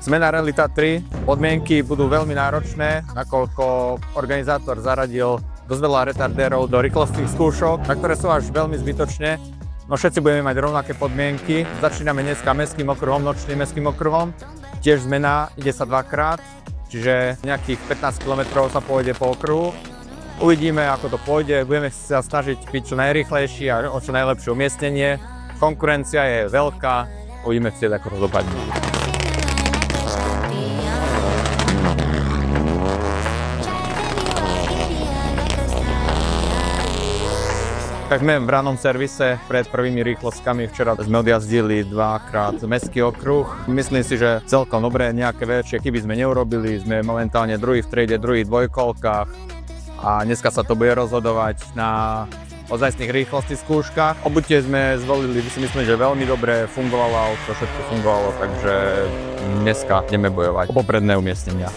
Sme na Rally Tatry, podmienky budú veľmi náročné, nakoľko organizátor zaradil dosť veľa retardérov do rýchlostných skúšok, na ktoré sú až veľmi zbytočne. No všetci budeme mať rovnaké podmienky. Začíname dneska mestským okruhom, nočným mestským okruhom. Tiež zmena, ide sa dvakrát, čiže nejakých 15 km sa pôjde po okruhu. Uvidíme, ako to pôjde, budeme sa snažiť byť čo najrýchlejší a o čo najlepšie umiestnenie. Konkurencia je veľká, uvidíme si, ako to dopadne. Tak sme v rannom servise pred prvými rýchlostkami. Včera sme odjazdili dvakrát mestský okruh. Myslím si, že celkom dobre, nejaké väčšie chyby sme neurobili. Sme momentálne druhý v triede, druhý v dvojkolkách. A dneska sa to bude rozhodovať na ozajstných rýchlostných skúškach. Obutie sme zvolili, si myslím, že veľmi dobre fungovalo, auto všetko fungovalo, takže dneska ideme bojovať o popredné umiestnenia.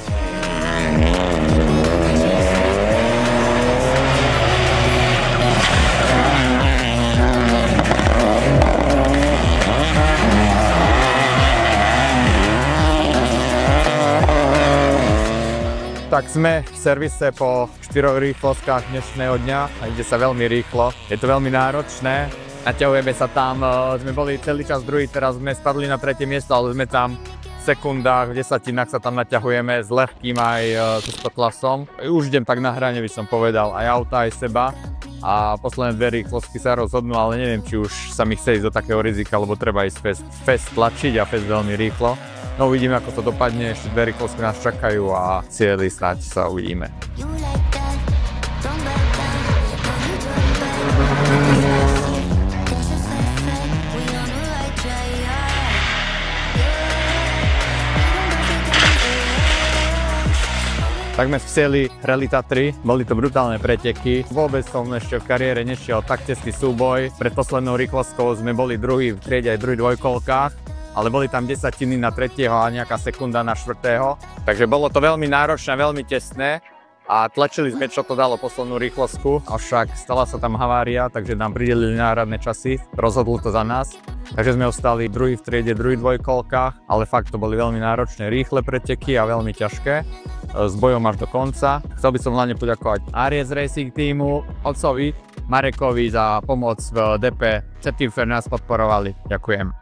Tak sme v servise po 4 rýchlostkách dnešného dňa a ide sa veľmi rýchlo. Je to veľmi náročné, naťahujeme sa tam, sme boli celý čas druhý, teraz sme spadli na 3. miesto, ale sme tam v sekundách, v desatinách sa tam naťahujeme s ľahkým aj klasom. Už idem tak na hrane, by som povedal, aj auta, aj seba. A posledné 2 rýchlostky sa rozhodnú, ale neviem, či už sa mi chce ísť do takého rizika, lebo treba ísť fest tlačiť a fest veľmi rýchlo. No uvidíme, ako to dopadne, ešte 2 rýchlostky nás čakajú a cieľi snáď sa uvidíme. Tak sme vsieli Rally Tatry, boli to brutálne preteky. Vôbec som ešte v kariére nešiel tak tesný súboj. Pred poslednou rýchlostkou sme boli druhý v triede aj druhý v dvojkolkách, ale boli tam desatiny na 3. a nejaká sekunda na 4. Takže bolo to veľmi náročné, veľmi tesné a tlačili sme, čo to dalo poslednú rýchlostku. Avšak stala sa tam havária, takže nám pridelili náhradné časy, rozhodlo to za nás. Takže sme ostali druhý v triede, druhý v dvojkolkách, ale fakt to boli veľmi náročné, rýchle preteky a veľmi ťažké. S bojom až do konca. Chcel by som hlavne poďakovať Aries Racing týmu, otcovi Marekovi za pomoc v DP. Všetkým, ktorí nás podporovali. Ďakujem.